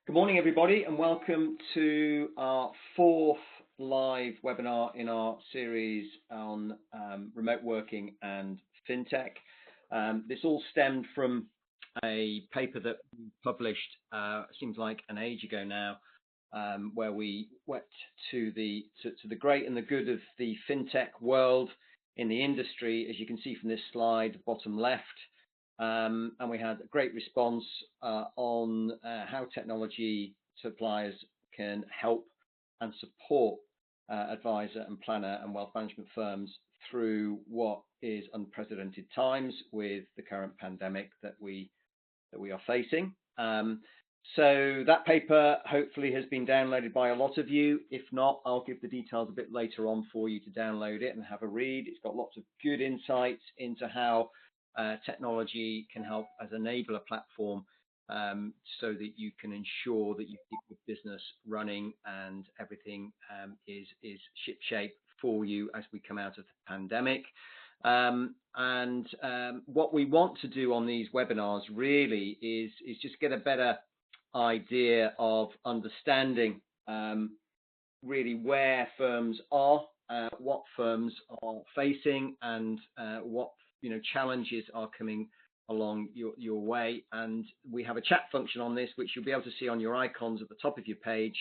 Good morning, everybody, and welcome to our fourth live webinar in our series on remote working and fintech. This all stemmed from a paper that we published, seems like an age ago now, where we went to the great and the good of the fintech world in the industry, as you can see from this slide, bottom left. And we had a great response on how technology suppliers can help and support advisor and planner and wealth management firms through what is unprecedented times with the current pandemic that we are facing. So that paper hopefully has been downloaded by a lot of you. If not, I'll give the details a bit later on for you to download it and have a read. It's got lots of good insights into how technology can help as an enabler platform so that you can ensure that you keep the business running and everything is shipshape for you as we come out of the pandemic. What we want to do on these webinars really is just get a better idea of understanding really where firms are, what firms are facing, and what challenges are coming along your way. And we have a chat function on this, which you'll be able to see on your icons at the top of your page.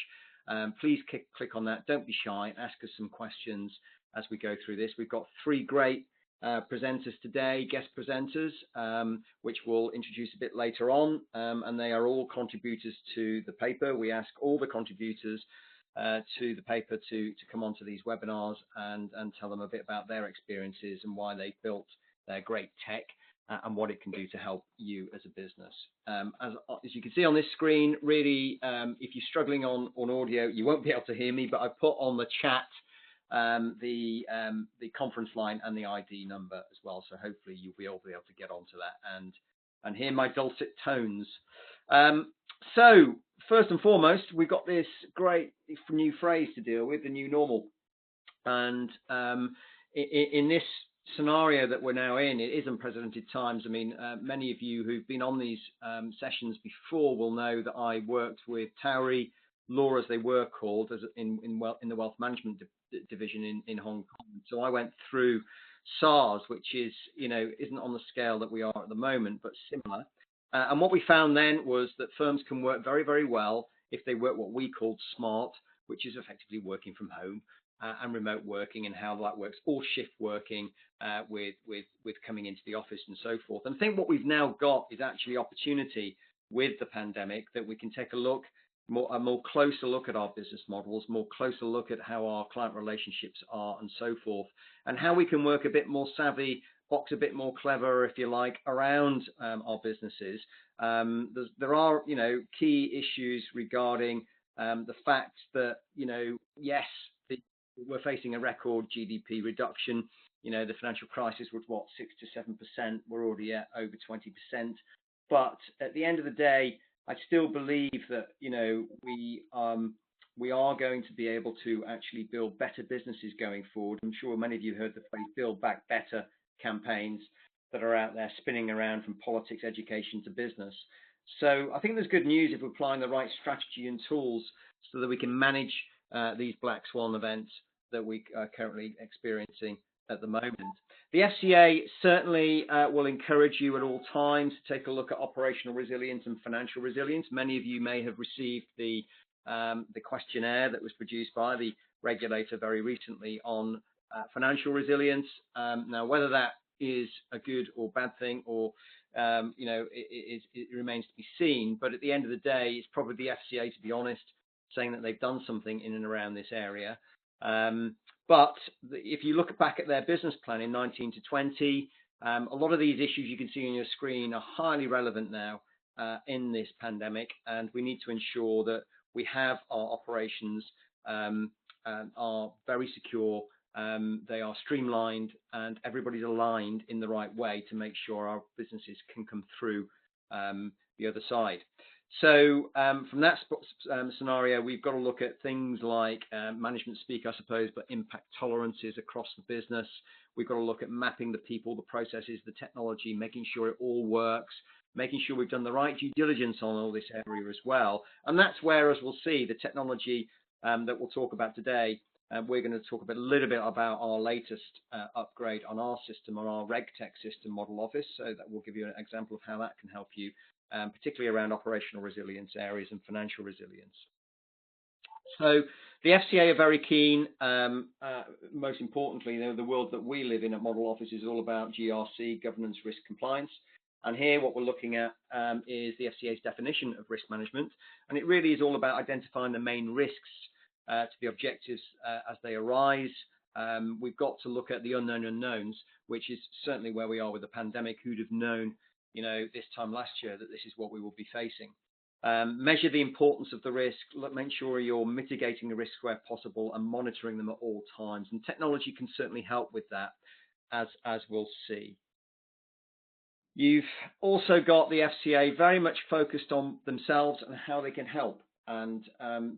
Please click on that. Don't be shy. Ask us some questions as we go through this. We've got three great presenters today, guest presenters, which we'll introduce a bit later on. And they are all contributors to the paper. We ask all the contributors to the paper to come onto these webinars and tell them a bit about their experiences and why they built their great tech and what it can do to help you as a business. As you can see on this screen, really, if you're struggling on audio, you won't be able to hear me, but I put on the chat the conference line and the ID number as well. So hopefully you'll be able to get onto that and hear my dulcet tones. So first and foremost, we've got this great new phrase to deal with, the new normal. And in this scenario that we're now in, it is unprecedented times. I mean, many of you who've been on these sessions before will know that I worked with Towery Law, as they were called, as in the wealth management division in Hong Kong. So I went through SARS, which is isn't on the scale that we are at the moment, but similar. And what we found then was that firms can work very, very well if they work what we called SMART, which is effectively working from home. And remote working and how that works, or shift working with coming into the office and so forth. And I think what we've now got is actually opportunity with the pandemic that we can take a more closer look at our business models, more closer look at how our client relationships are and so forth, and how we can work a bit more savvy, box a bit more clever, if you like, around our businesses. There are key issues regarding the fact that yes, we're facing a record GDP reduction. The financial crisis was 6 to 7%. We're already at over 20%. But at the end of the day, I still believe that we are going to be able to actually build better businesses going forward. I'm sure many of you heard the phrase "Build Back Better" campaigns that are out there spinning around from politics, education to business. So I think there's good news if we're applying the right strategy and tools so that we can manage these black swan events that we are currently experiencing at the moment. The FCA certainly will encourage you at all times to take a look at operational resilience and financial resilience. Many of you may have received the questionnaire that was produced by the regulator very recently on financial resilience. Now, whether that is a good or bad thing, or it remains to be seen. But at the end of the day, it's probably the FCA, to be honest, saying that they've done something in and around this area. But if you look back at their business plan in 19 to 20, a lot of these issues you can see on your screen are highly relevant now in this pandemic, and we need to ensure that we have our operations are very secure, they are streamlined, and everybody's aligned in the right way to make sure our businesses can come through the other side. So from that scenario, we've got to look at things like management speak, I suppose, but impact tolerances across the business. We've got to look at mapping the people, the processes, the technology, making sure it all works. making sure we've done the right due diligence on all this area as well. And that's where, as we'll see, the technology that we'll talk about today, we're going to talk a little bit about our latest upgrade on our system, on our RegTech system, Model Office. So that will give you an example of how that can help you, particularly around operational resilience areas and financial resilience. So the FCA are very keen. Most importantly, the world that we live in at Model Office is all about GRC, governance, risk, compliance. And here what we're looking at is the FCA's definition of risk management. And it really is all about identifying the main risks to the objectives as they arise. We've got to look at the unknown unknowns, which is certainly where we are with the pandemic. Who'd have known, this time last year that this is what we will be facing. Measure the importance of the risk. Make sure you're mitigating the risks where possible and monitoring them at all times. And technology can certainly help with that, as we'll see. You've also got the FCA very much focused on themselves and how they can help. And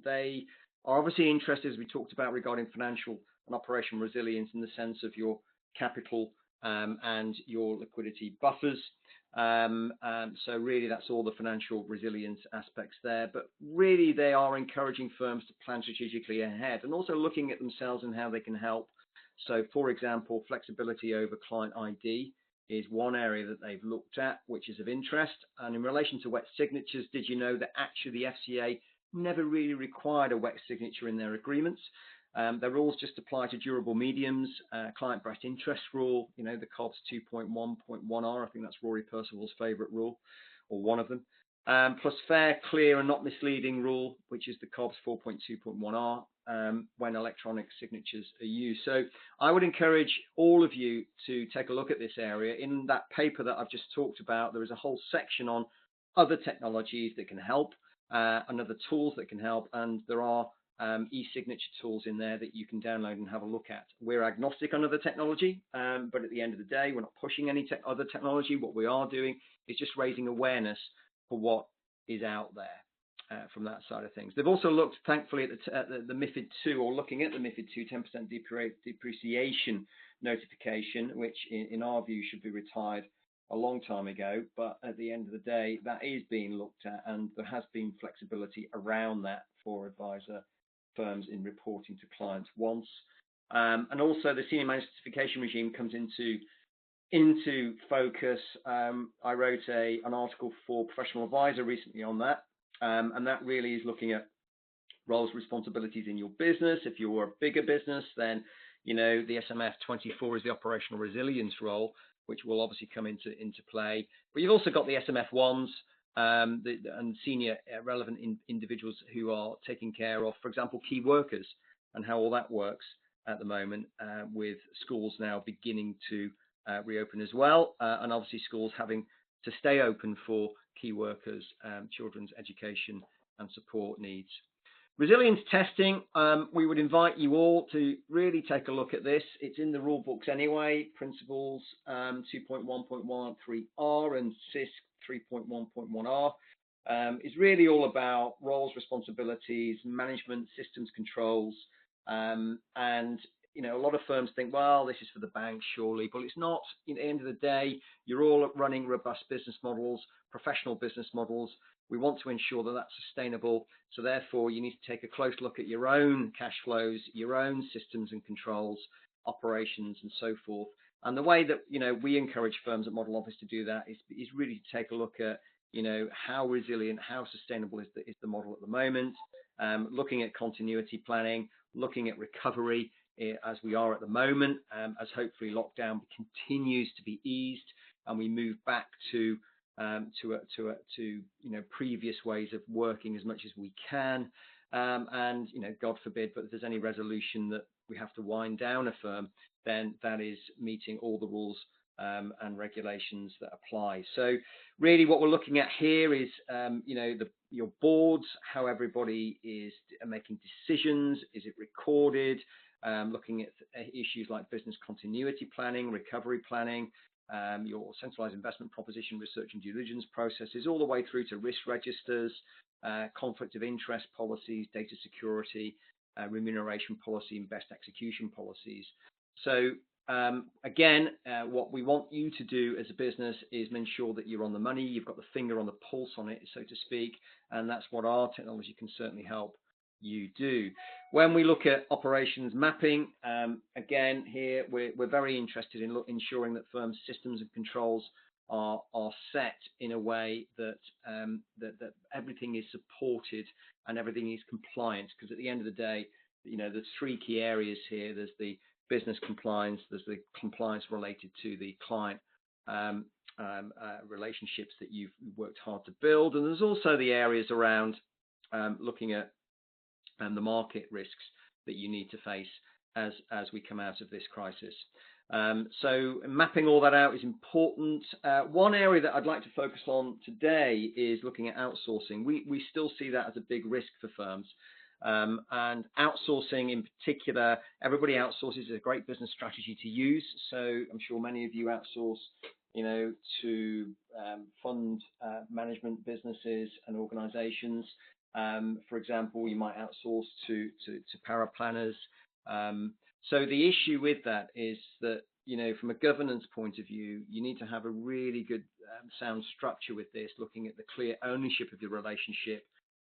they are obviously interested, as we talked about, regarding financial and operational resilience in the sense of your capital and your liquidity buffers. So really that's all the financial resilience aspects there. But really they are encouraging firms to plan strategically ahead and also looking at themselves and how they can help. So for example, flexibility over client ID is one area that they've looked at, which is of interest. And in relation to wet signatures, did you know that actually the FCA never really required a wet signature in their agreements? Their rules just apply to durable mediums, client best interest rule, the COBS 2.1.1R, I think that's Rory Percival's favourite rule, or one of them, plus fair, clear and not misleading rule, which is the COBS 4.2.1R, when electronic signatures are used. So I would encourage all of you to take a look at this area. In that paper that I've just talked about, there is a whole section on other technologies that can help, and other tools that can help, and there are e-signature tools in there that you can download and have a look at. We're agnostic on other technology, but at the end of the day, we're not pushing any other technology. What we are doing is just raising awareness for what is out there from that side of things. They've also looked, thankfully, at the MiFID II, or looking at the MiFID II 10% depreciation notification, which in our view should be retired a long time ago, but at the end of the day, that is being looked at, and there has been flexibility around that for advisor firms in reporting to clients once. And also the senior manager certification regime comes into focus. I wrote an article for Professional Advisor recently on that, and that really is looking at roles, responsibilities in your business. If you're a bigger business, then the SMF 24 is the operational resilience role, which will obviously come into play. But you've also got the SMF ones, and senior relevant individuals who are taking care of, for example, key workers, and how all that works at the moment, with schools now beginning to reopen as well, and obviously schools having to stay open for key workers, children's education and support needs. Resilience testing, we would invite you all to really take a look at this. It's in the rule books anyway, principles 2.1.13R and CISC 3.1.1R. Is really all about roles, responsibilities, management, systems, controls, and a lot of firms think, well, this is for the banks, surely, but it's not. At the end of the day, you're all running robust business models, professional business models. We want to ensure that that's sustainable. So therefore, you need to take a close look at your own cash flows, your own systems and controls, operations, and so forth. And the way that we encourage firms at Model Office to do that is really to take a look at how resilient, how sustainable is the model at the moment. Looking at continuity planning, looking at recovery as we are at the moment, as hopefully lockdown continues to be eased and we move back to previous ways of working as much as we can, and God forbid, but if there's any resolution that we have to wind down a firm, then that is meeting all the rules and regulations that apply. So really what we're looking at here is your boards, how everybody is making decisions, is it recorded, looking at issues like business continuity planning, recovery planning, your centralized investment proposition, research and due diligence processes, all the way through to risk registers, conflict of interest policies, data security, remuneration policy, and best execution policies. So again, what we want you to do as a business is ensure that you're on the money, you've got the finger on the pulse on it, so to speak, and that's what our technology can certainly help you do. When we look at operations mapping, again, here we're very interested in ensuring that firms' systems and controls are set in a way that that everything is supported and everything is compliant. Because at the end of the day, there's three key areas here. There's the business compliance, there's the compliance related to the client relationships that you've worked hard to build, and there's also the areas around looking at the market risks that you need to face as we come out of this crisis. So mapping all that out is important. One area that I'd like to focus on today is looking at outsourcing. We still see that as a big risk for firms. And outsourcing in particular, everybody outsources. Is a great business strategy to use. So I'm sure many of you outsource, to fund management businesses and organizations. For example, you might outsource to paraplanners. So the issue with that is that, from a governance point of view, you need to have a really good sound structure with this, looking at the clear ownership of the relationship,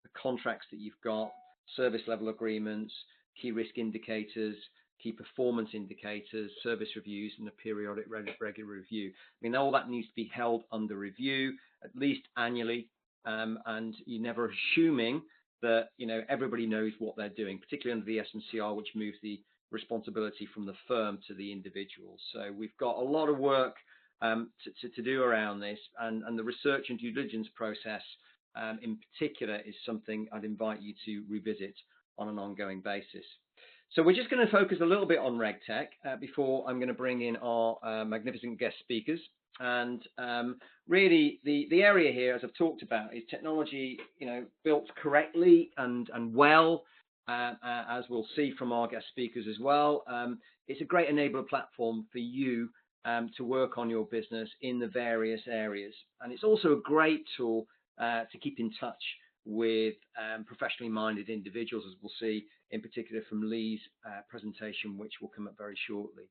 the contracts that you've got, service level agreements, key risk indicators, key performance indicators, service reviews, and a periodic regular review. I mean, all that needs to be held under review, at least annually, and you're never assuming that, everybody knows what they're doing, particularly under the SMCR, which moves the responsibility from the firm to the individual. So we've got a lot of work to do around this, and the research and due diligence process in particular is something I'd invite you to revisit on an ongoing basis. So we're just going to focus a little bit on RegTech before I'm going to bring in our magnificent guest speakers. And really the area here, as I've talked about, is technology, built correctly and well, as we'll see from our guest speakers as well. It's a great enabler platform for you to work on your business in the various areas. And it's also a great tool to keep in touch with professionally minded individuals, as we'll see in particular from Lee's presentation, which will come up very shortly.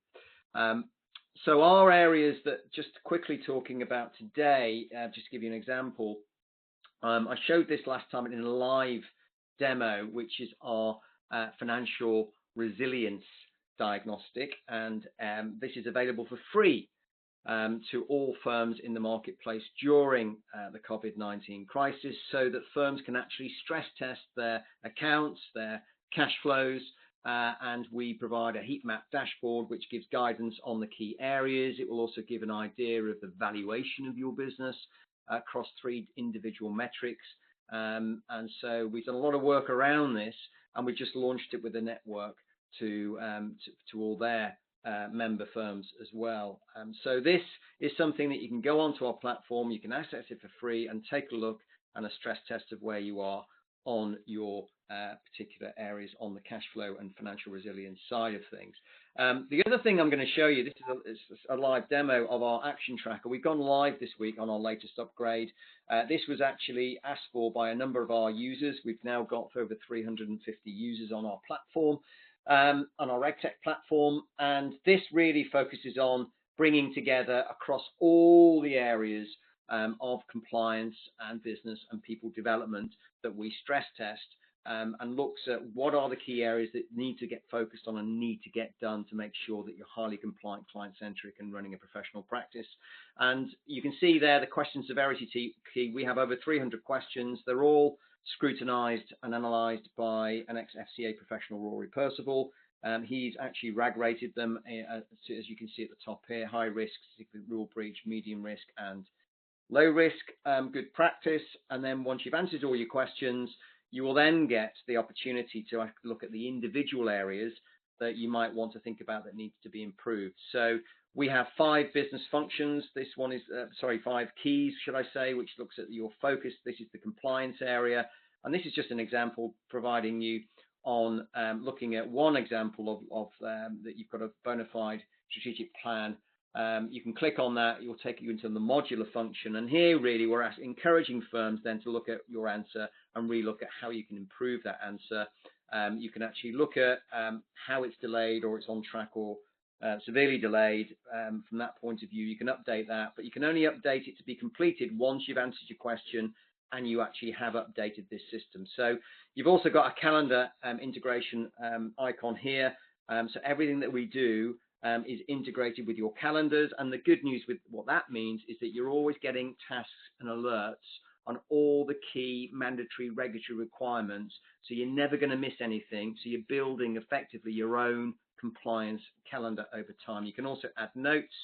So our areas that just quickly talking about today, just to give you an example, I showed this last time in a live demo, which is our financial resilience diagnostic, and this is available for free to all firms in the marketplace during the COVID-19 crisis, so that firms can actually stress test their accounts, their cash flows, and we provide a heat map dashboard which gives guidance on the key areas. It will also give an idea of the valuation of your business across 3 individual metrics. And so we've done a lot of work around this, and we just launched it with a network to all their member firms as well. So this is something that you can go onto our platform, you can access it for free and take a look and a stress test of where you are on your particular areas on the cash flow and financial resilience side of things. The other thing I'm going to show you, this is a live demo of our action tracker. We've gone live this week on our latest upgrade. This was actually asked for by a number of our users. We've now got over 350 users on our platform, on our RegTech platform, and this really focuses on bringing together across all the areas of compliance and business and people development that we stress test, and looks at what are the key areas that need to get focused on and need to get done to make sure that you're highly compliant, client-centric, and running a professional practice. And you can see there the question severity key. We have over 300 questions. They're all scrutinized and analyzed by an ex-FCA professional, Rory Percival. He's actually RAG rated them, as you can see at the top here: high risk, rule breach, medium risk, and low risk. Good practice. And then once you've answered all your questions, you will then get the opportunity to look at the individual areas that you might want to think about that needs to be improved. So we have 5 business functions. This one is, 5 keys, should I say, which looks at your focus. This is the compliance area. And this is just an example providing you on looking at one example of that you've got a bona fide strategic plan. You can click on that, it will take you into the modular function, and here really we're encouraging firms then to look at your answer and re-look at how you can improve that answer. You can actually look at how it's delayed or it's on track or severely delayed. From that point of view, you can update that, but you can only update it to be completed once you've answered your question and you actually have updated this system. So you've also got a calendar integration icon here. So everything that we do is integrated with your calendars. And the good news with what that means is that you're always getting tasks and alerts on all the key mandatory regulatory requirements. So you're never going to miss anything. So you're building effectively your own compliance calendar over time. You can also add notes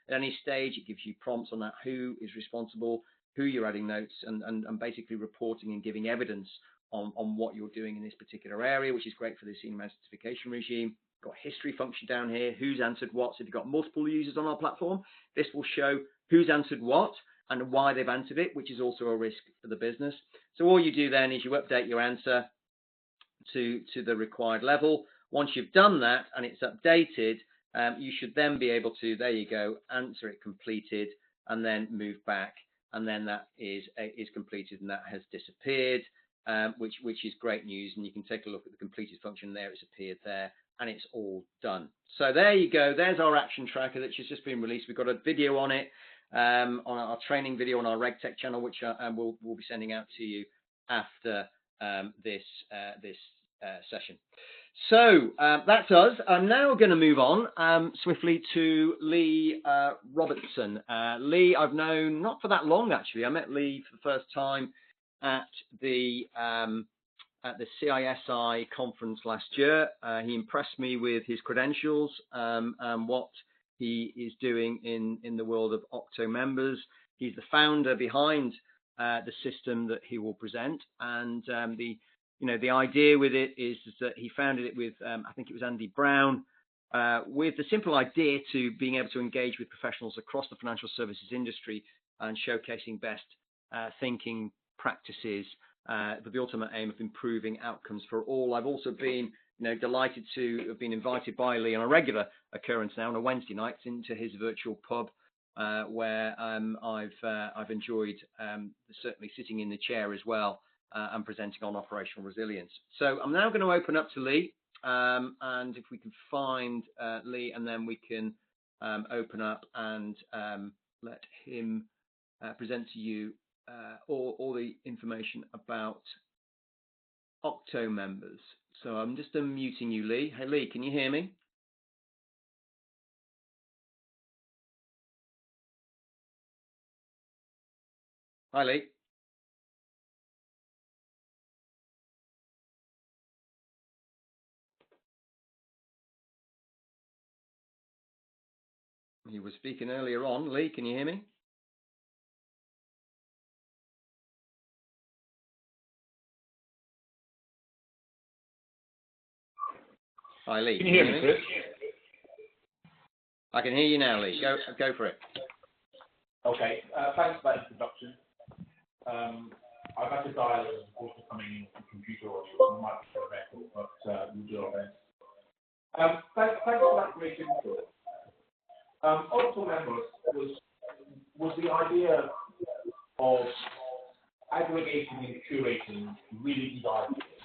at any stage. It gives you prompts on that, who is responsible, who you're adding notes, and basically reporting and giving evidence on what you're doing in this particular area, which is great for the senior man certification regime. Got a history function down here, who's answered what. So if you've got multiple users on our platform, this will show who's answered what and why they've answered it, which is also a risk for the business. So all you do then is you update your answer to the required level. Once you've done that and it's updated, you should then be able to, there you go, answer it completed, and then move back, and then that is completed and that has disappeared, which is great news. And you can take a look at the completed function there. It's appeared there, and it's all done. So there you go. There's our action tracker that has just been released. We've got a video on it, on our training video on our RegTech channel, which we'll be sending out to you after this session. So that's us. I'm now going to move on swiftly to Lee Robertson. Lee, I've known not for that long actually. I met Lee for the first time at the CISI conference last year. He impressed me with his credentials and what he is doing in the world of OntoMembers. He's the founder behind the system that he will present, and the idea with it is that he founded it with I think it was Andy Brown, with the simple idea to being able to engage with professionals across the financial services industry and showcasing best thinking practices, with the ultimate aim of improving outcomes for all. I've also been delighted to have been invited by Lee on a regular occurrence now on a Wednesday night into his virtual pub, where I've enjoyed certainly sitting in the chair as well and presenting on operational resilience. So I'm now going to open up to Lee, and if we can find Lee, and then we can open up and let him present to you all the information about OntoMembers. So I'm just unmuting you, Lee. Hey, Lee, can you hear me? Hi, Lee. You were speaking earlier on. Lee, can you hear me? Hi, Lee. Can you hear me, Chris? I can hear you now, Lee. Go for it. Okay. Thanks for that introduction. I've had to dial in, of course, coming in from computer audio. It might be for a record, but we'll do our best. Thanks for that great intro. OntoMembers was the idea of aggregating and curating really good ideas,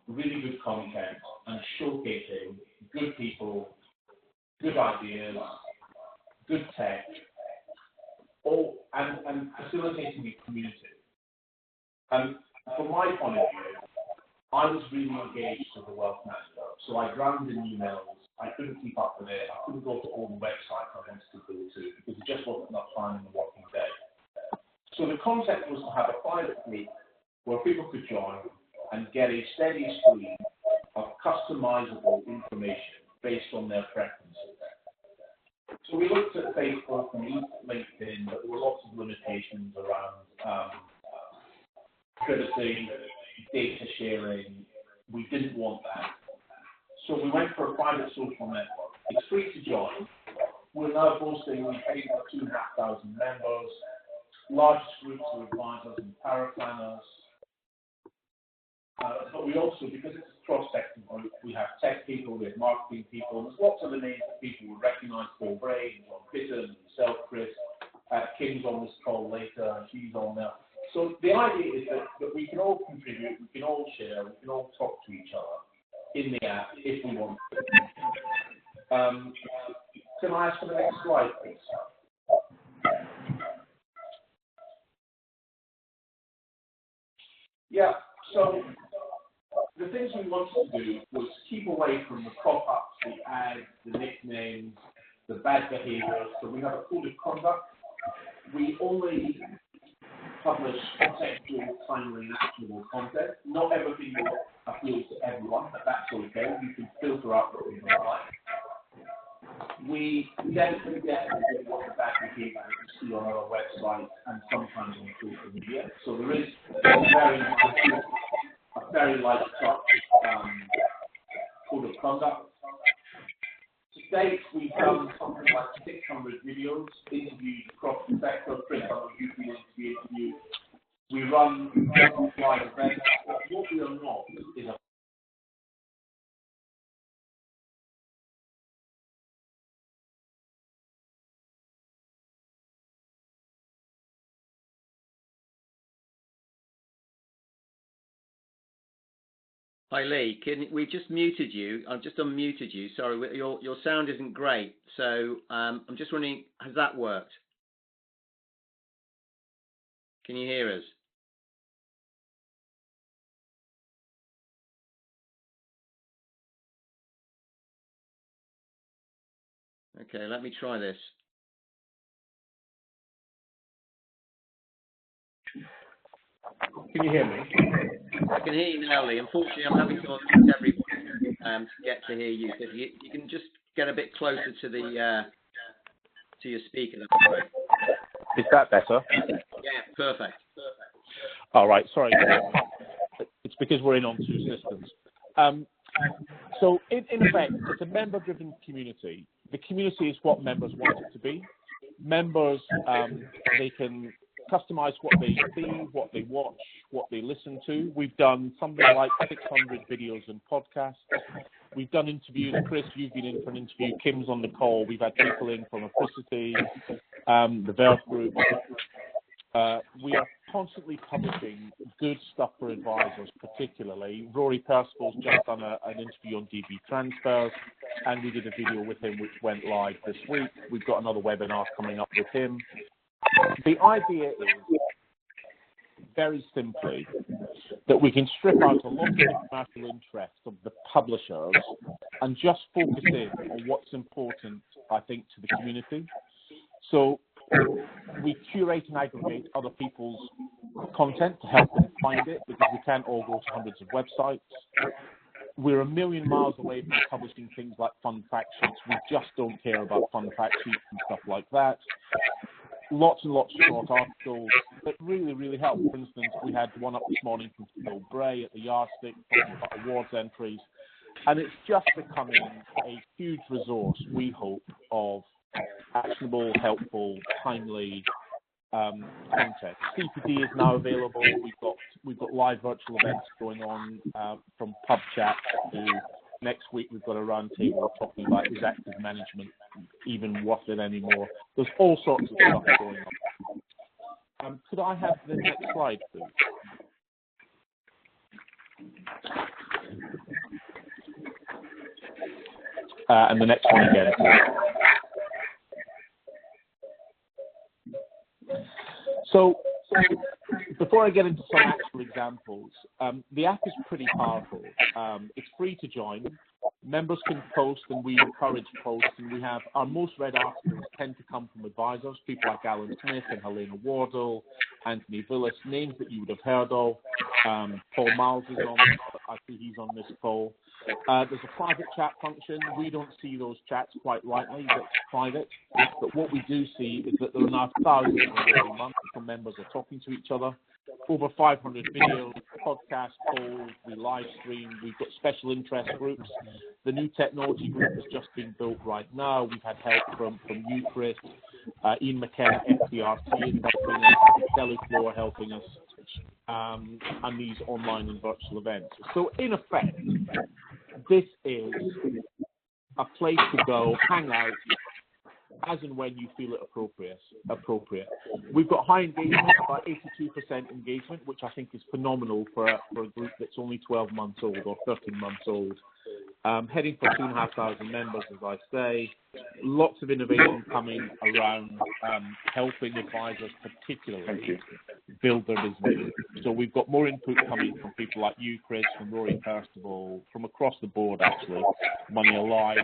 really good content, and showcasing good people, good ideas, good tech, and facilitating the community. And from my point of view, I was really engaged as a wealth manager, so I drowned in emails. I couldn't keep up with it. I couldn't go to all the websites I wanted to go to because it just wasn't enough time in the working day. So the concept was to have a private group where people could join and get a steady stream of customizable information based on their preferences. So we looked at Facebook and LinkedIn, but there were lots of limitations around privacy, data sharing. We didn't want that. So we went for a private social network. It's free to join. We're now boasting we've got 2,500 members, largest groups of advisors and paraplanners. But we also, because it's a cross-sector group, we have tech people, we have marketing people, and there's lots of the names that people would recognise: Paul Bray, John Pitton, myself, Chris. Kim's on this call later, she's on there. So the idea is that we can all contribute, we can all share, we can all talk to each other in the app if we want to. Can I ask for the next slide, please? Yeah, so the things we wanted to do was keep away from the pop-ups, the ads, the nicknames, the bad behaviour. So we have a code of conduct. We only publish contextual, timely, and actionable content. Not everything will appeal to everyone, but that's okay. You can filter out what you don't like. We definitely want the bad behaviour that you see on our website and sometimes on social media. So there is a very light touch code of conduct. To date, we've done something like 600 videos, interviews across the sector, print on YouTube interviews. We run live events. What we are not is a Hi Lee, we just muted you. I've just unmuted you. Sorry, your sound isn't great. So I'm just wondering, has that worked? Can you hear us? Okay, let me try this. Can you hear me? I can hear you now, Lee. Unfortunately, I'm having to unmute everyone to get to hear you. So if you can just get a bit closer to the to your speaker, that'd be great. Is that better? Yeah, perfect. All right, sorry. It's because we're in on two systems. So in effect, it's a member-driven community. The community is what members want it to be. Members, they can customize what they see, what they watch, what they listen to. We've done something like 600 videos and podcasts. We've done interviews. Chris, you've been in for an interview. Kim's on the call. We've had people in from Apricity, the Verve Group. We are constantly publishing good stuff for advisors, particularly. Rory Percival's just done an interview on DB transfers, and we did a video with him which went live this week. We've got another webinar coming up with him. The idea is, very simply, that we can strip out a lot of the commercial interest of the publishers and just focus in on what's important, I think, to the community. So we curate and aggregate other people's content to help them find it, because we can't all go to hundreds of websites. We're a million miles away from publishing things like fun fact sheets. We just don't care about fun fact sheets and stuff like that. Lots and lots of short articles that really, really help. For instance, we had one up this morning from Phil Bray at the Yardstick talking about awards entries. And it's just becoming a huge resource, we hope, of actionable, helpful, timely content. CPD is now available. We've got live virtual events going on from pub chat to next week. We've got a roundtable talking about is active management even worth it anymore. There's all sorts of stuff going on. Could I have the next slide, please? And the next one again, please. So before I get into some actual examples, the app is pretty powerful. It's free to join. Members can post, and we encourage posts, and we have our most read articles tend to come from advisors, people like Alan Smith and Helena Wardle, Anthony Villas, names that you would have heard of. Paul Miles is on, I see he's on this call. There's a private chat function. We don't see those chats quite rightly, that's private. But what we do see is that there are now thousands every month from members are talking to each other. Over 500 videos, podcasts, polls, we live stream, we've got special interest groups. The new technology group has just been built right now. We've had help from you, Chris, Ian McKenna, FTRT helping us, Telefloor helping us, and these online and virtual events. So in effect, this is a place to go, hang out, as and when you feel it appropriate. We've got high engagement, about 82% engagement, which I think is phenomenal for a group that's only 12 months old or 13 months old. heading for 2,500 members, as I say. Lots of innovation coming around helping advisors particularly build their business. So we've got more input coming from people like you, Chris, from Rory Percival, from across the board actually. Money Alive,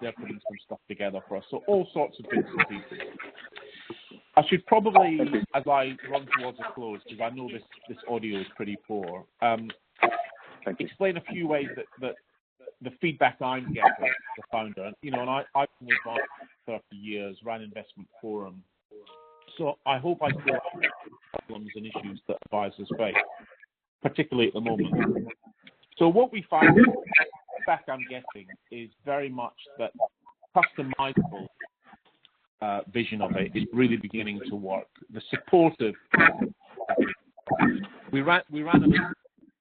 they're putting some stuff together for us. So all sorts of bits and pieces. I should probably, as I run towards a close, because I know this audio is pretty poor, explain a few ways that the feedback I'm getting as the founder, and I've been involved for 30 years, ran investment forum, so I hope I still have problems and issues that advisors face, particularly at the moment. So what we find, the feedback I'm getting is very much that customizable vision of it is really beginning to work. The supportive, we ran a little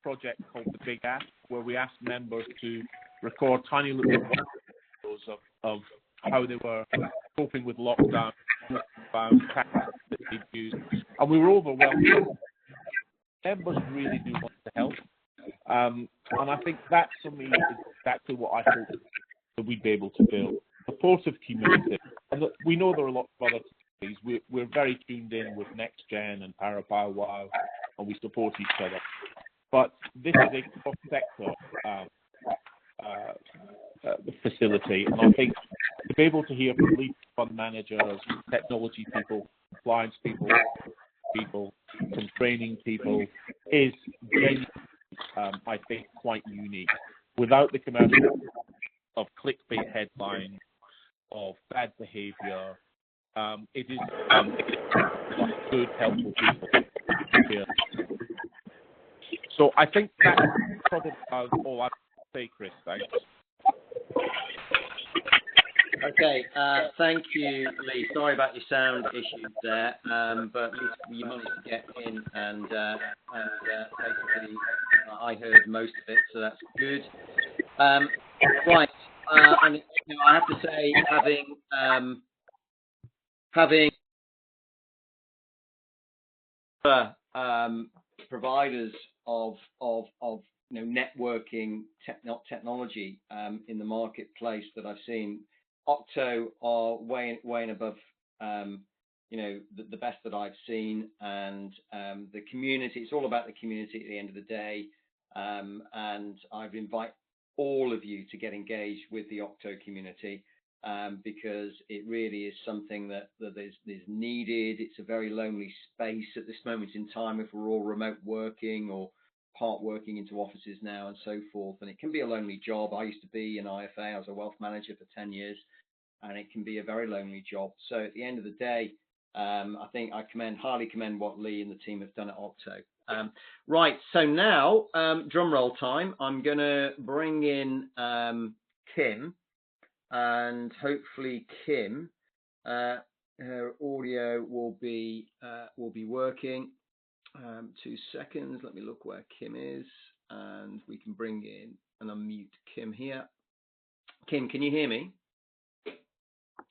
project called the Big App, where we asked members to record tiny little videos of how they were coping with lockdown, tactics that they'd used, and we were overwhelmed. Members really do want to help, and I think that for me is exactly what I hope that we'd be able to build. Supportive community, and we know there are lots of other communities. We're very tuned in with NextGen and ParaPowwow, and we support each other. But this is a cross-sector facility, and I think to be able to hear from lead fund managers, technology people, compliance people, from training people is genuinely, I think, quite unique. Without the commercial of clickbait headlines, of bad behaviour, it is good, helpful people here. So I think that's probably all I have to say, Chris. Thanks. Okay, thank you, Lee. Sorry about your sound issues there, but at least you managed to get in, and basically I heard most of it, so that's good. Right, and I have to say, having providers of networking technology in the marketplace that I've seen, Octo are way and above the best that I've seen, and the community. It's all about the community at the end of the day, and I've invited all of you to get engaged with the Octo community, because it really is something that is needed. It's a very lonely space at this moment in time if we're all remote working or part working into offices now and so forth, and it can be a lonely job. I used to be an IFA. I was a wealth manager for 10 years, and it can be a very lonely job. So at the end of the day, I think I highly commend what Lee and the team have done at Octo. Right, so now, drum roll time. I'm going to bring in Kim, and hopefully Kim, her audio will be working. 2 seconds. Let me look where Kim is, and we can bring in and unmute Kim here. Kim, can you hear me?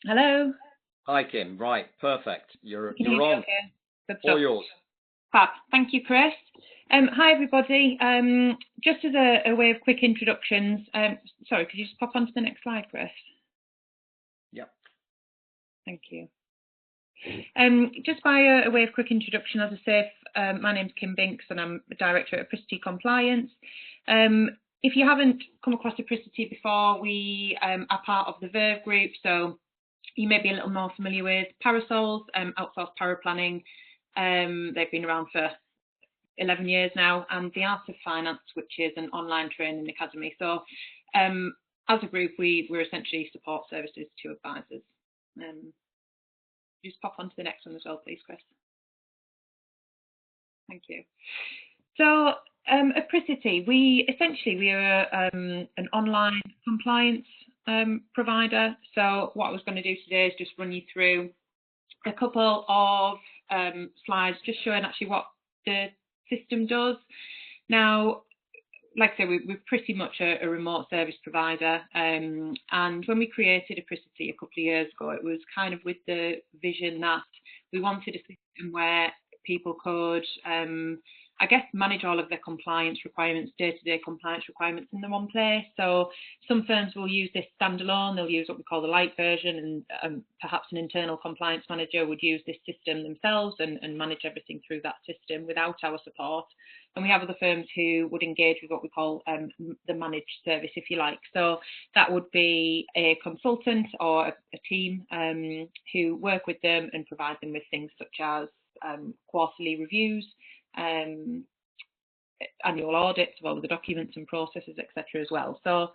Hello. Hi, Kim. Right, perfect. You're on. Okay. All yours. Fab. Thank you, Chris. Hi, everybody. Just as a way of quick introductions. Sorry, could you just pop onto the next slide, Chris? Yep. Thank you. Just by a way of quick introduction, as I say, my name's Kim Binks, and I'm the Director at Apricity Compliance. If you haven't come across Apricity before, we are part of the Verve group, so you may be a little more familiar with Parasols, outsourced power planning. They've been around for 11 years now, and The Art of Finance, which is an online training academy. So as a group, we're essentially support services to advisors. Just pop onto the next one as well, please, Chris. Thank you. So Apricity, we are an online compliance provider. So what I was going to do today is just run you through a couple of slides just showing actually what the system does. Now, like I say, we're pretty much a remote service provider, and when we created Apricity a couple of years ago, it was kind of with the vision that we wanted a system where people could I guess, manage all of their compliance requirements, day-to-day compliance requirements in the one place. So some firms will use this standalone. They'll use what we call the light version, and perhaps an internal compliance manager would use this system themselves and manage everything through that system without our support. And we have other firms who would engage with what we call the managed service, if you like. So that would be a consultant or a team who work with them and provide them with things such as quarterly reviews, annual audits of all of the documents and processes, etc. as well. So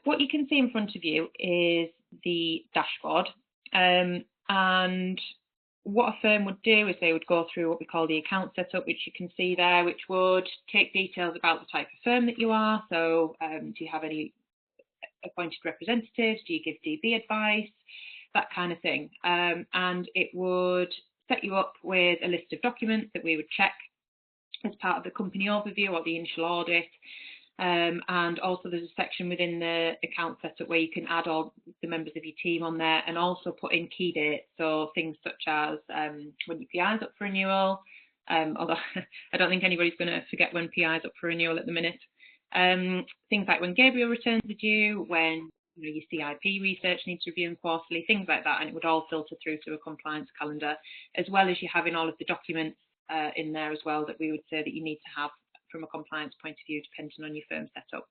what you can see in front of you is the dashboard, and what a firm would do is they would go through what we call the account setup, which you can see there, which would take details about the type of firm that you are. So do you have any appointed representatives? Do you give DB advice? That kind of thing. And it would set you up with a list of documents that we would check as part of the company overview or the initial audit. And also there's a section within the account setup where you can add all the members of your team on there and also put in key dates. So things such as when your PI is up for renewal, although I don't think anybody's going to forget when PI is up for renewal at the minute. Things like when Gabriel returns are due, when your CIP research needs reviewing quarterly, things like that, and it would all filter through to a compliance calendar, as well as you having all of the documents in there as well that we would say that you need to have from a compliance point of view, depending on your firm setup.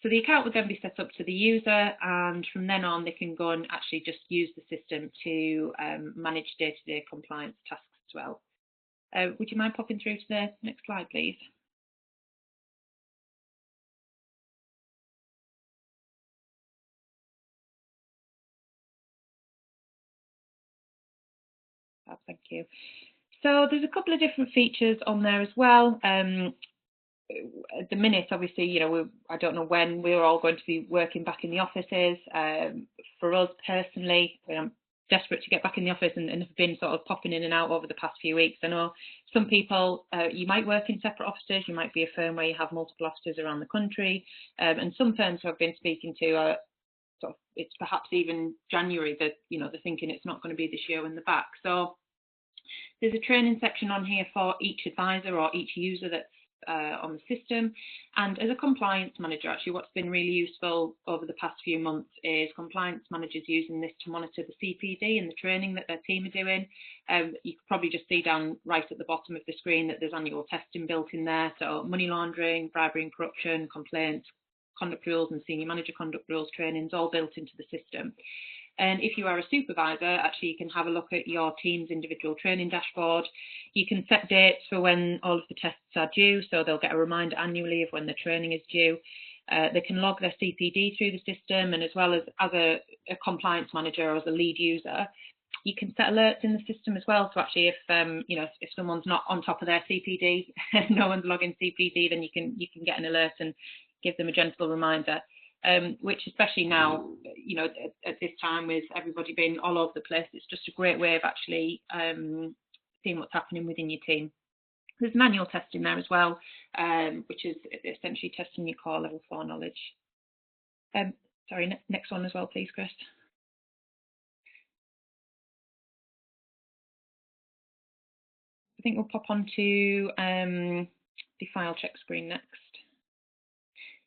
So the account would then be set up to the user, and from then on they can go and actually just use the system to manage day-to-day compliance tasks as well. Would you mind popping through to the next slide, please? Thank you. So there's a couple of different features on there as well. At the minute, obviously, I don't know when we're all going to be working back in the offices. For us personally, I'm desperate to get back in the office and have been sort of popping in and out over the past few weeks. I know some people, you might work in separate offices. You might be a firm where you have multiple offices around the country. And some firms who I've been speaking to sort of, it's perhaps even January that, they're thinking it's not going to be this year when they're back. So there's a training section on here for each advisor or each user that's on the system. And as a compliance manager, actually what's been really useful over the past few months is compliance managers using this to monitor the CPD and the training that their team are doing. You can probably just see down right at the bottom of the screen that there's annual testing built in there. So money laundering, bribery and corruption, complaints, conduct rules and senior manager conduct rules trainings all built into the system. And if you are a supervisor, actually you can have a look at your team's individual training dashboard. You can set dates for when all of the tests are due, so they'll get a reminder annually of when the training is due. They can log their CPD through the system, and as well as a compliance manager or as a lead user, you can set alerts in the system as well. So actually, if someone's not on top of their CPD, no one's logging CPD, then you can get an alert and give them a gentle reminder. Which especially now, at this time with everybody being all over the place, it's just a great way of actually seeing what's happening within your team. There's manual testing there as well, which is essentially testing your core level 4 knowledge. Sorry, next one as well, please, Chris. I think we'll pop on to the file check screen next.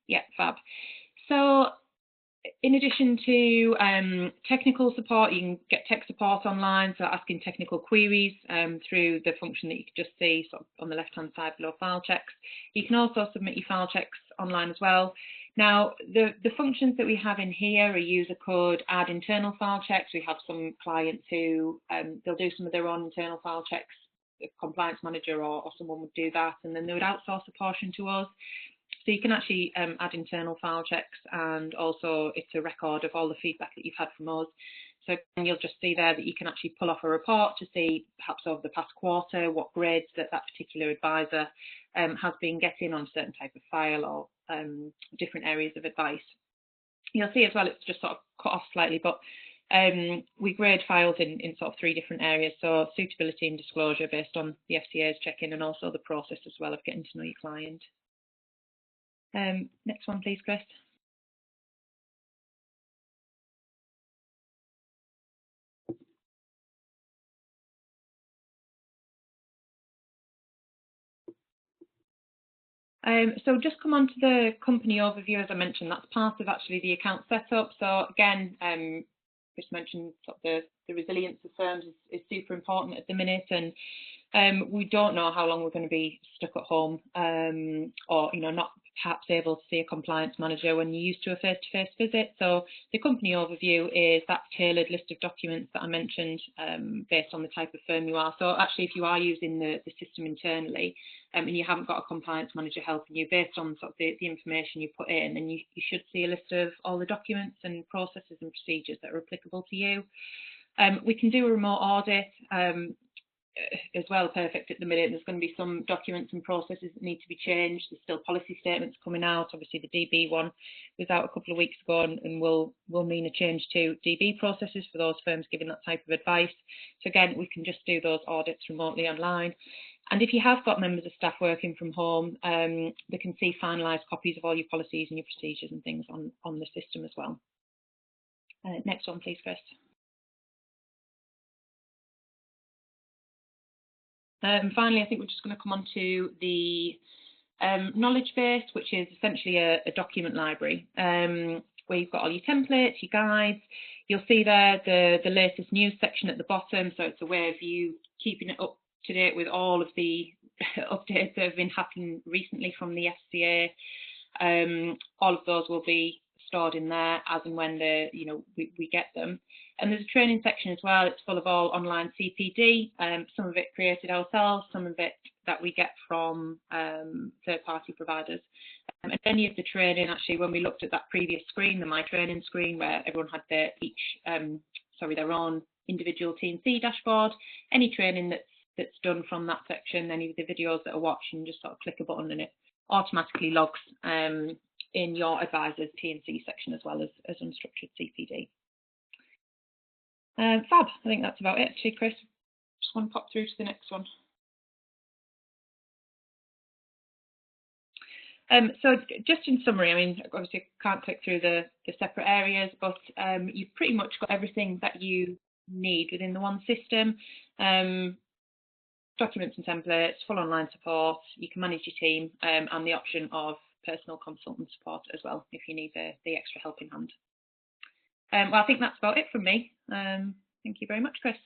Yeah, fab. So in addition to technical support, you can get tech support online, so asking technical queries through the function that you can just see sort of on the left-hand side below file checks. You can also submit your file checks online as well. Now, the functions that we have in here, a user could add internal file checks. We have some clients who they'll do some of their own internal file checks. A compliance manager or someone would do that, and then they would outsource a portion to us. So you can actually add internal file checks, and also it's a record of all the feedback that you've had from us. So you'll just see there that you can actually pull off a report to see perhaps over the past quarter what grades that particular advisor has been getting on a certain type of file or different areas of advice. You'll see as well it's just sort of cut off slightly, but we grade files in sort of 3 different areas. So suitability and disclosure based on the FCA's check-in, and also the process as well of getting to know your client. Next one, please, Chris. So just come on to the company overview, as I mentioned, that's part of actually the account setup. So again, just mentioned sort of the resilience of firms is super important at the minute, and we don't know how long we're going to be stuck at home, or not perhaps able to see a compliance manager when you're used to a face-to-face visit. So the company overview is that tailored list of documents that I mentioned, based on the type of firm you are. So actually, if you are using the system internally, and you haven't got a compliance manager helping you, based on sort of the information you put in, then you should see a list of all the documents and processes and procedures that are applicable to you. We can do a remote audit as well, perfect at the minute. There's going to be some documents and processes that need to be changed. There's still policy statements coming out. Obviously, the DB one was out a couple of weeks ago and will mean a change to DB processes for those firms giving that type of advice. So again, we can just do those audits remotely online. And if you have got members of staff working from home, they can see finalised copies of all your policies and your procedures and things on the system as well. Next one, please, Chris. Finally, I think we're just going to come on to the knowledge base, which is essentially a document library where you've got all your templates, your guides. You'll see there the latest news section at the bottom, so it's a way of you keeping it up to date with all of the updates that have been happening recently from the FCA. All of those will be stored in there as and when we get them. And there's a training section as well. It's full of all online CPD, some of it created ourselves, some of it that we get from third-party providers. And any of the training, actually, when we looked at that previous screen, the My Training screen, where everyone had their own individual T&C dashboard, any training that's done from that section, any of the videos that are watched, and just sort of click a button and it automatically logs in your advisor's T&C section as well as unstructured CPD. Fab, I think that's about it actually, Chris. Just want to pop through to the next one. So just in summary, I mean, obviously I can't click through the separate areas, but you've pretty much got everything that you need within the one system. Documents and templates, full online support, you can manage your team, and the option of personal consultant support as well if you need the extra helping hand. Well, I think that's about it from me. Thank you very much, Chris.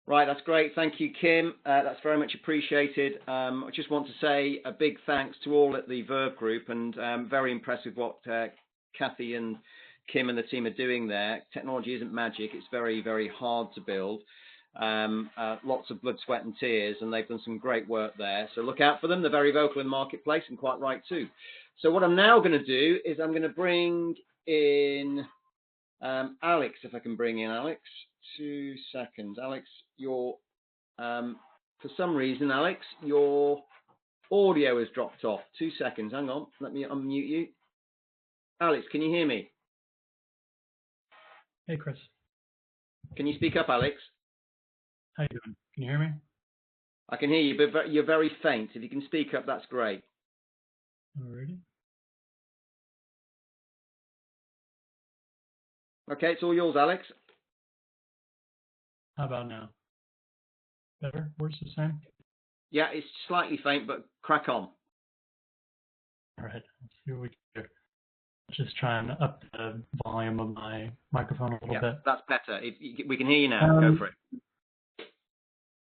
Right, that's great. Thank you, Kim. That's very much appreciated. I just want to say a big thanks to all at the Verve Group, and very impressed with what Kathy and Kim and the team are doing there. Technology isn't magic. It's very, very hard to build. Lots of blood, sweat and tears, and they've done some great work there. So look out for them. They're very vocal in the marketplace, and quite right too. So what I'm now going to do is I'm going to bring in Alex, if I can bring in Alex. 2 seconds. Alex, for some reason, Alex, your audio has dropped off. 2 seconds. Hang on. Let me unmute you. Alex, can you hear me? Hey, Chris. Can you speak up, Alex? How you doing? Can you hear me? I can hear you, but you're very faint. If you can speak up, that's great. Alrighty. Okay, it's all yours, Alex. How about now? Better? Worse? The same? Yeah, it's slightly faint, but crack on. All right. Let's see what we can do. Just try and up the volume of my microphone a little bit. That's better. We can hear you now. Go for it.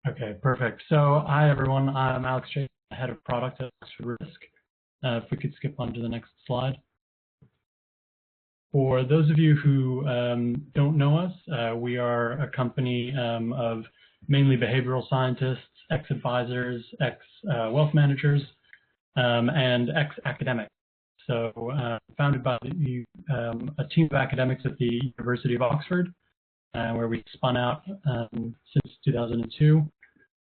Okay, perfect. So, hi everyone. I'm Alex Chase, head of product at Oxford Risk. If we could skip on to the next slide. For those of you who don't know us, we are a company of mainly behavioral scientists, ex-advisors, ex-wealth managers, and ex-academics. So founded by a team of academics at the University of Oxford, where we spun out since 2002.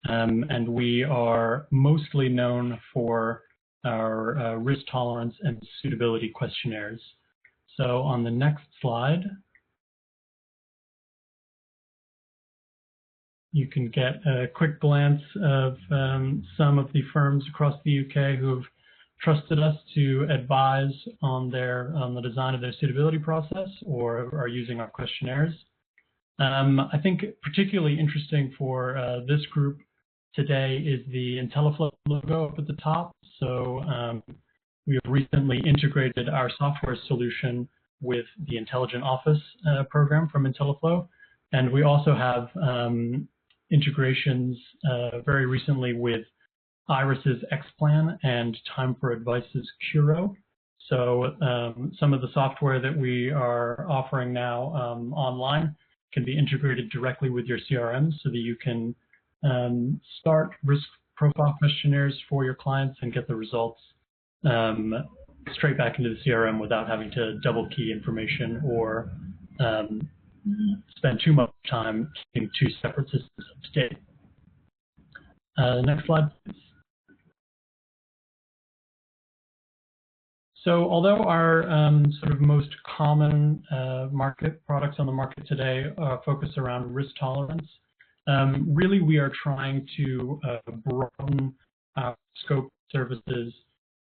And we are mostly known for our risk tolerance and suitability questionnaires. So on the next slide, you can get a quick glance of some of the firms across the UK who have trusted us to advise on the design of their suitability process or are using our questionnaires. I think particularly interesting for this group today is the IntelliFlow logo up at the top. So we have recently integrated our software solution with the Intelligent Office program from IntelliFlow. And we also have integrations very recently with Iris's Xplan and Time for Advice's Curo. So some of the software that we are offering now online can be integrated directly with your CRM so that you can start risk profile questionnaires for your clients and get the results straight back into the CRM without having to double key information or spend too much time keeping two separate systems up to date. Next slide, please. So although our sort of most common market products on the market today focus around risk tolerance, really we are trying to broaden our scope of services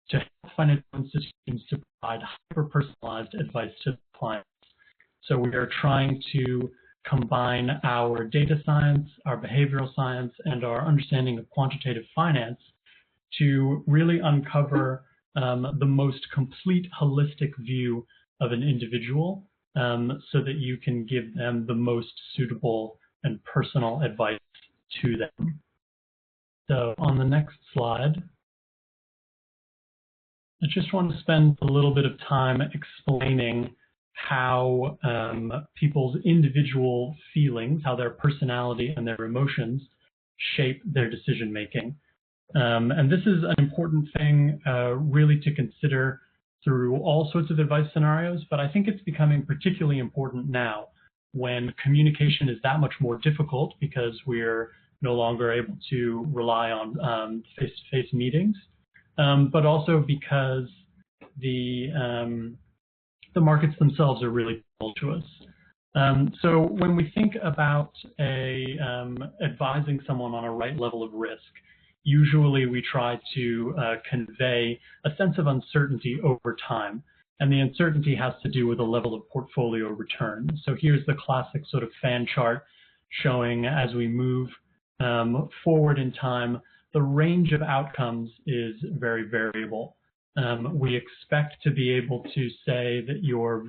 to help financial institutions to provide hyper-personalized advice to clients. So we are trying to combine our data science, our behavioral science, and our understanding of quantitative finance to really uncover the most complete holistic view of an individual so that you can give them the most suitable and personal advice to them. So on the next slide, I just want to spend a little bit of time explaining how people's individual feelings, how their personality and their emotions shape their decision making. And this is an important thing really to consider through all sorts of advice scenarios, but I think it's becoming particularly important now when communication is that much more difficult because we're no longer able to rely on face-to-face meetings, but also because the markets themselves are really tumultuous. So when we think about advising someone on a right level of risk, usually we try to convey a sense of uncertainty over time. And the uncertainty has to do with a level of portfolio return. So here's the classic sort of fan chart showing as we move forward in time, the range of outcomes is very variable. We expect to be able to say that your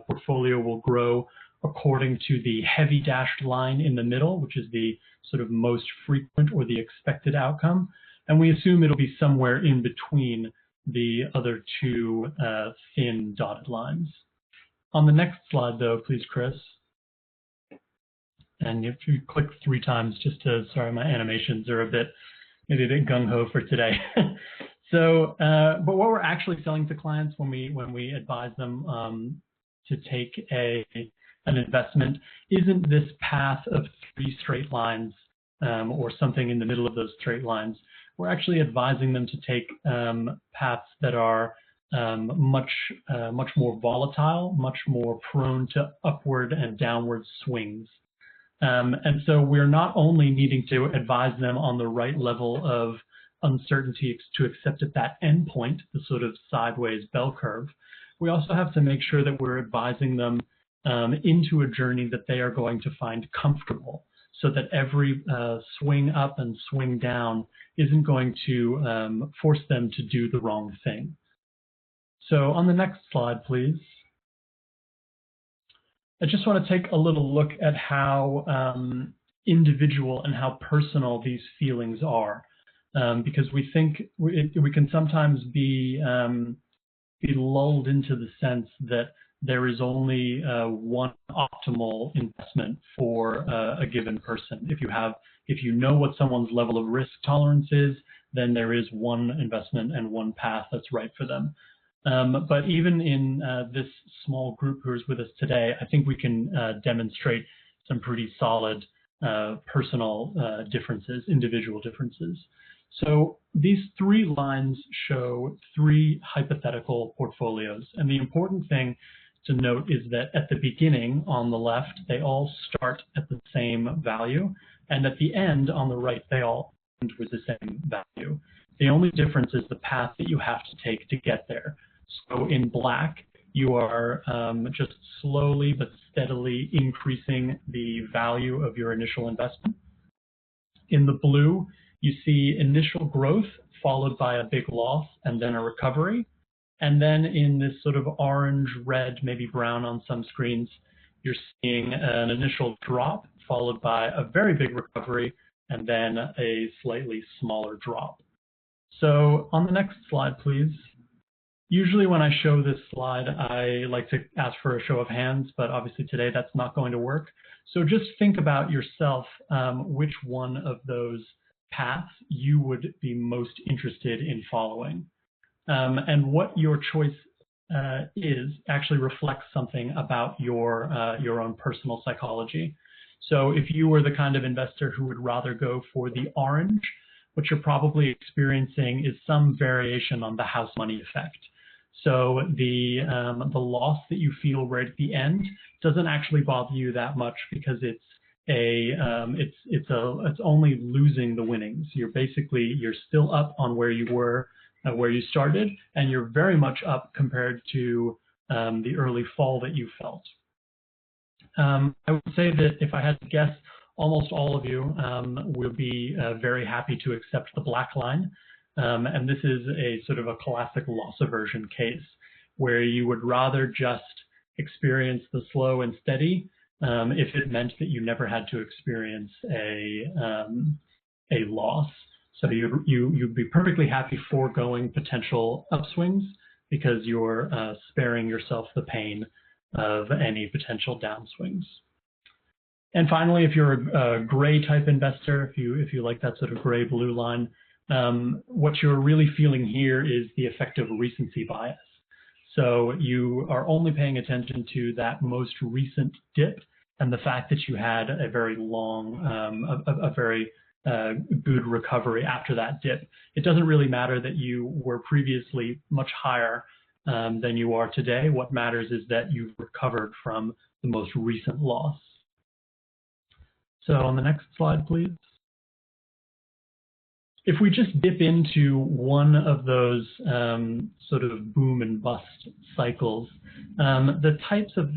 portfolio will grow according to the heavy dashed line in the middle, which is the sort of most frequent or the expected outcome. And we assume it'll be somewhere in between the other two thin dotted lines. On the next slide, though, please, Chris. And if you click 3 times just to, sorry, my animations are maybe a bit gung-ho for today. So, but what we're actually selling to clients when we advise them to take an investment isn't this path of 3 straight lines or something in the middle of those straight lines. We're actually advising them to take paths that are much more volatile, much more prone to upward and downward swings. And so we're not only needing to advise them on the right level of uncertainty to accept at that endpoint, the sort of sideways bell curve, we also have to make sure that we're advising them into a journey that they are going to find comfortable, so that every swing up and swing down isn't going to force them to do the wrong thing. So on the next slide, please. I just want to take a little look at how individual and how personal these feelings are, because we think we can sometimes be lulled into the sense that there is only one optimal investment for a given person. If you know what someone's level of risk tolerance is, then there is one investment and one path that's right for them. But even in this small group who is with us today, I think we can demonstrate some pretty solid personal differences, individual differences. So these three lines show three hypothetical portfolios. And the important thing to note is that at the beginning on the left, they all start at the same value. And at the end on the right, they all end with the same value. The only difference is the path that you have to take to get there. So in black, you are just slowly but steadily increasing the value of your initial investment. In the blue, you see initial growth followed by a big loss and then a recovery. And then in this sort of orange, red, maybe brown on some screens, you're seeing an initial drop followed by a very big recovery and then a slightly smaller drop. So on the next slide, please. Usually when I show this slide, I like to ask for a show of hands, but obviously today that's not going to work. So just think about yourself, which one of those paths you would be most interested in following. And what your choice is actually reflects something about your own personal psychology. So if you were the kind of investor who would rather go for the orange, what you're probably experiencing is some variation on the house money effect. So the loss that you feel right at the end doesn't actually bother you that much because it's only losing the winnings. You're still up on where you were, where you started, and you're very much up compared to the early fall that you felt. I would say that if I had to guess, almost all of you will be very happy to accept the black line. And this is a sort of a classic loss aversion case where you would rather just experience the slow and steady if it meant that you never had to experience a loss. So you'd be perfectly happy foregoing potential upswings because you're sparing yourself the pain of any potential downswings. And finally, if you're a gray type investor, if you like that sort of gray blue line, what you're really feeling here is the effect of recency bias. So you are only paying attention to that most recent dip and the fact that you had a very long, very good recovery after that dip. It doesn't really matter that you were previously much higher than you are today. What matters is that you've recovered from the most recent loss. So on the next slide, please. If we just dip into one of those sort of boom and bust cycles, the types of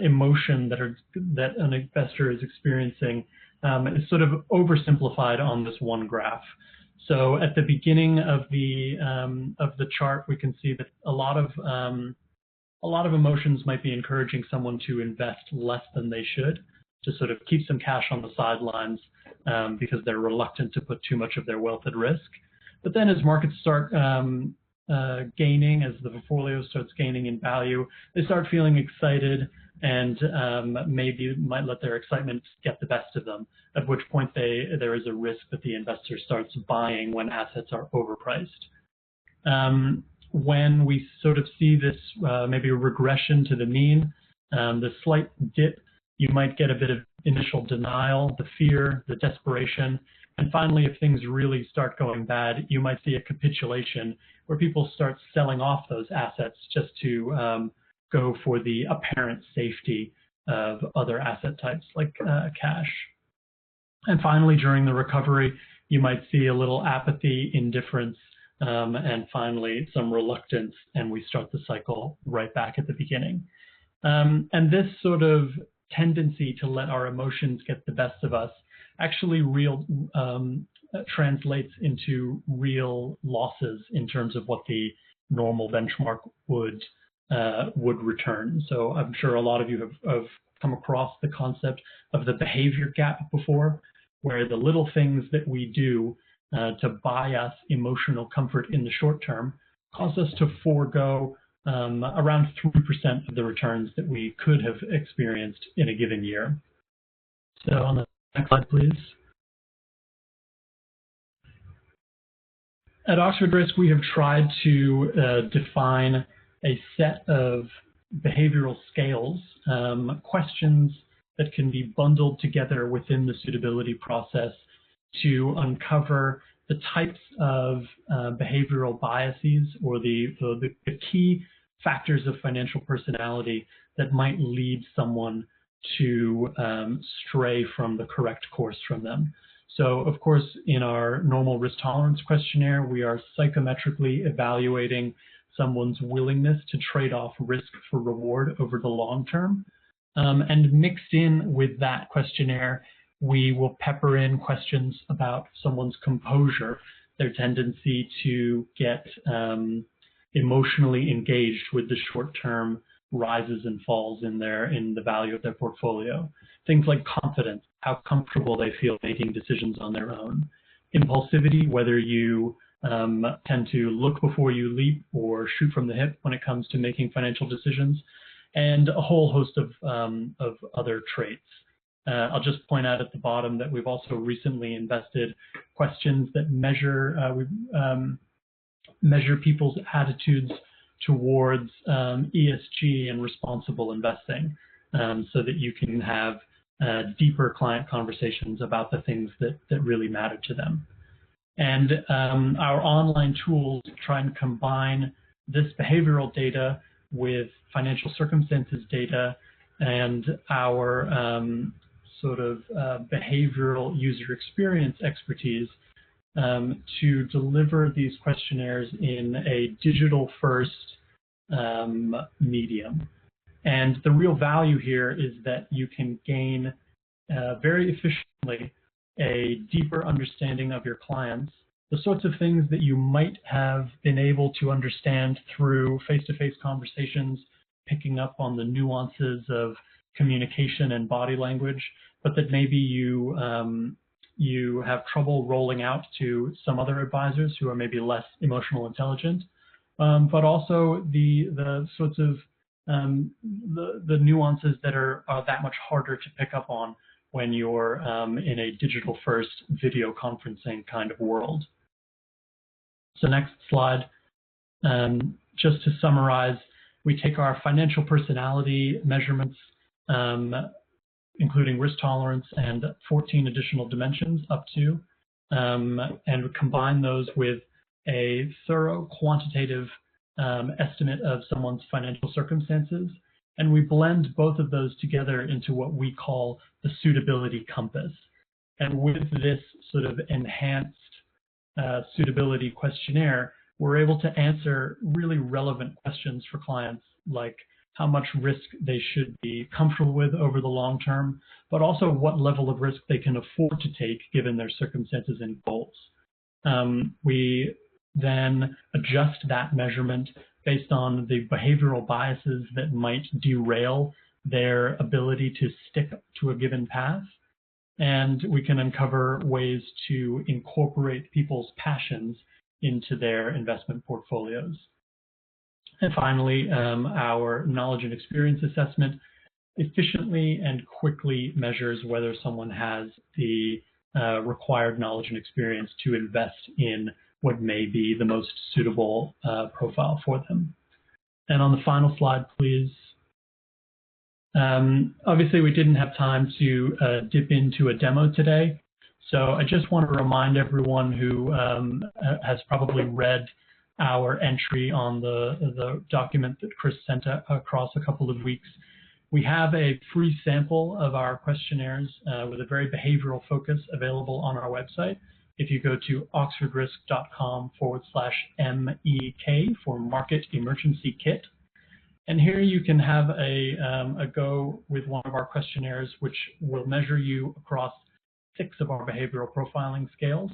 emotion that an investor is experiencing is sort of oversimplified on this one graph. So at the beginning of the chart, we can see that a lot of emotions might be encouraging someone to invest less than they should, to sort of keep some cash on the sidelines because they're reluctant to put too much of their wealth at risk. But then as markets start gaining, as the portfolio starts gaining in value, they start feeling excited and maybe might let their excitement get the best of them, at which point there is a risk that the investor starts buying when assets are overpriced. When we sort of see this maybe a regression to the mean, the slight dip, you might get a bit of initial denial, the fear, the desperation, and finally, if things really start going bad, you might see a capitulation where people start selling off those assets just to go for the apparent safety of other asset types like cash. And finally, during the recovery, you might see a little apathy, indifference, and finally some reluctance, and we start the cycle right back at the beginning. And this sort of tendency to let our emotions get the best of us actually translates into real losses in terms of what the normal benchmark would return. So I'm sure a lot of you have come across the concept of the behavior gap before, where the little things that we do to buy us emotional comfort in the short term cause us to forego around 3% of the returns that we could have experienced in a given year. So on the next slide, please. At Oxford Risk, we have tried to define a set of behavioral scales, questions that can be bundled together within the suitability process to uncover the types of behavioral biases or the key factors of financial personality that might lead someone to stray from the correct course from them. So, of course, in our normal risk tolerance questionnaire, we are psychometrically evaluating someone's willingness to trade off risk for reward over the long term. And mixed in with that questionnaire, we will pepper in questions about someone's composure, their tendency to get emotionally engaged with the short-term rises and falls in the value of their portfolio. Things like confidence, how comfortable they feel making decisions on their own. Impulsivity, whether you tend to look before you leap or shoot from the hip when it comes to making financial decisions, and a whole host of other traits. I'll just point out at the bottom that we've also recently invested questions that measure people's attitudes towards ESG and responsible investing, so that you can have deeper client conversations about the things that really matter to them. And our online tools try and combine this behavioral data with financial circumstances data and our behavioral user experience expertise to deliver these questionnaires in a digital-first medium. And the real value here is that you can gain very efficiently a deeper understanding of your clients, the sorts of things that you might have been able to understand through face-to-face conversations, picking up on the nuances of communication and body language, but that maybe you have trouble rolling out to some other advisors who are maybe less emotional intelligent, but also the sorts of the nuances that are that much harder to pick up on when you're in a digital-first video conferencing kind of world. So next slide. Just to summarize, we take our financial personality measurements, including risk tolerance and 14 additional dimensions up to, and we combine those with a thorough quantitative estimate of someone's financial circumstances, and we blend both of those together into what we call the Suitability Compass. And with this sort of enhanced suitability questionnaire, we're able to answer really relevant questions for clients, like how much risk they should be comfortable with over the long term, but also what level of risk they can afford to take given their circumstances and goals. We then adjust that measurement based on the behavioral biases that might derail their ability to stick to a given path. And we can uncover ways to incorporate people's passions into their investment portfolios. And finally, our knowledge and experience assessment efficiently and quickly measures whether someone has the required knowledge and experience to invest in what may be the most suitable profile for them. And on the final slide, please. Obviously, we didn't have time to dip into a demo today, so I just want to remind everyone who has probably read our entry on the document that Chris sent across a couple of weeks. We have a free sample of our questionnaires with a very behavioral focus available on our website. If you go to oxfordrisk.com/MEK for Market Emergency Kit. And here you can have a go with one of our questionnaires, which will measure you across 6 of our behavioral profiling scales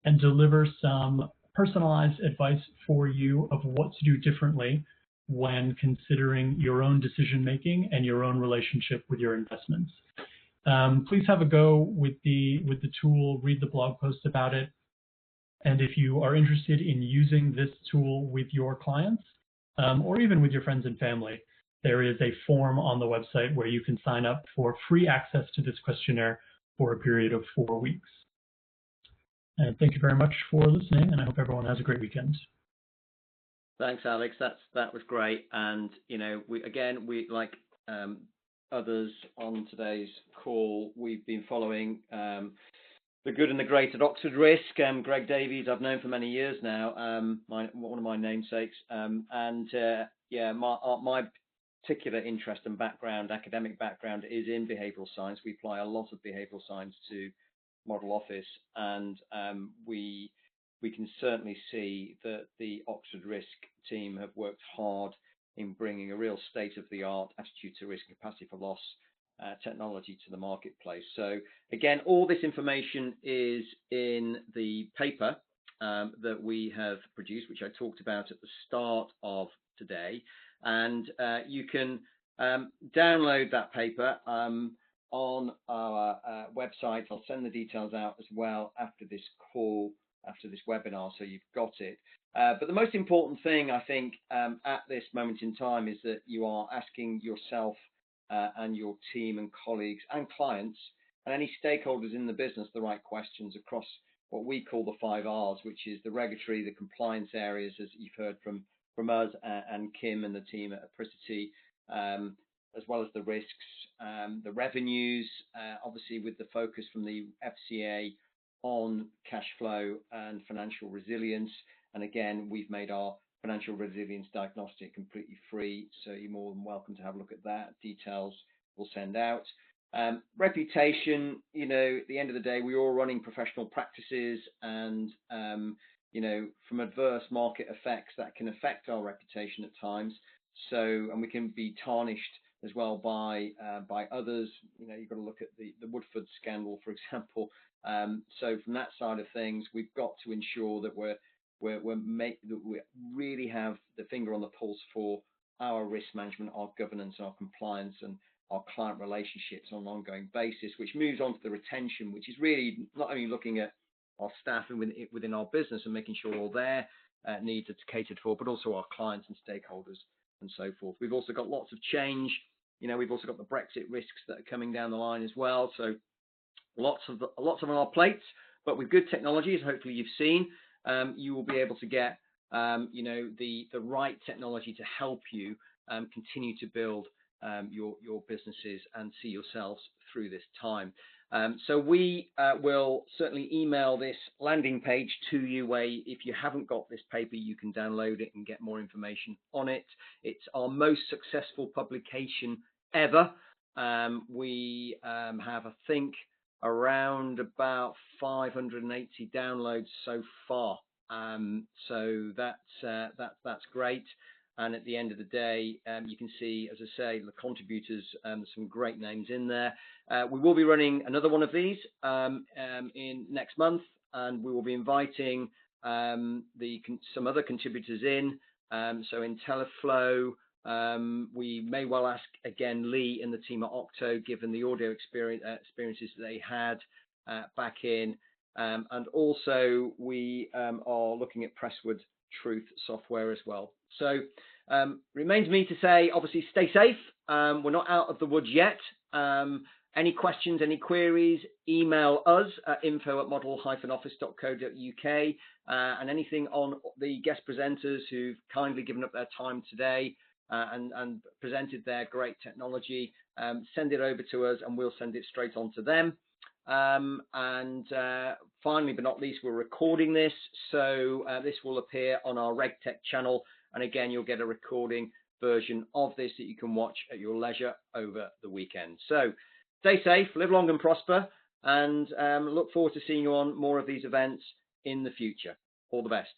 and deliver some personalized advice for you of what to do differently when considering your own decision-making and your own relationship with your investments. Please have a go with the tool, read the blog post about it. And if you are interested in using this tool with your clients, or even with your friends and family, there is a form on the website where you can sign up for free access to this questionnaire for a period of 4 weeks. And thank you very much for listening, and I hope everyone has a great weekend. Thanks, Alex. That was great. And we like others on today's call, we've been following the good and the great at Oxford Risk. Greg Davies, I've known for many years now. One of my namesakes. My particular interest and background, academic background, is in behavioural science. We apply a lot of behavioural science to Model Office, and we can certainly see that the Oxford Risk team have worked hard in bringing a real state-of-the-art attitude to risk and capacity for loss technology to the marketplace. So again, all this information is in the paper that we have produced, which I talked about at the start of today, and you can download that paper on our website. I'll send the details out as well after this call, after this webinar, so you've got it. But the most important thing, I think, at this moment in time is that you are asking yourself and your team and colleagues and clients and any stakeholders in the business the right questions across what we call the 5 R's, which is the regulatory, the compliance areas, as you've heard from us and Kim and the team at Apricity, as well as the risks, the revenues, obviously with the focus from the FCA on cash flow and financial resilience. And again, we've made our financial resilience diagnostic completely free, so you're more than welcome to have a look at that. Details we'll send out. Reputation, at the end of the day, we're all running professional practices, and from adverse market effects that can affect our reputation at times. So, and we can be tarnished as well by others. You've got to look at the Woodford scandal, for example. So from that side of things, we've got to ensure that we really have the finger on the pulse for our risk management, our governance, our compliance, and our client relationships on an ongoing basis, which moves on to the retention, which is really not only looking at our staff within our business and making sure all their needs are catered for, but also our clients and stakeholders and so forth. We've also got lots of change. We've also got the Brexit risks that are coming down the line as well. So lots on our plates, but with good technologies, hopefully you've seen, you will be able to get the right technology to help you continue to build your businesses and see yourselves through this time. So we will certainly email this landing page to you, where if you haven't got this paper, you can download it and get more information on it. It's our most successful publication ever. We have, I think, around about 580 downloads so far. So that's great. And at the end of the day, you can see, as I say, the contributors, some great names in there. We will be running another one of these in next month, and we will be inviting some other contributors in. So in Teleflow, we may well ask again Lee and the team at Octo, given the audio experiences they had back in. And also we are looking at Presswood Truth software as well. So remains me to say, obviously, stay safe. We're not out of the woods yet. Any questions, any queries, email us at info@model-office.co.uk, and anything on the guest presenters who've kindly given up their time today and presented their great technology, send it over to us and we'll send it straight on to them. Finally, but not least, we're recording this, so this will appear on our RegTech channel, and again, you'll get a recording version of this that you can watch at your leisure over the weekend. So stay safe, live long and prosper, and look forward to seeing you on more of these events in the future. All the best.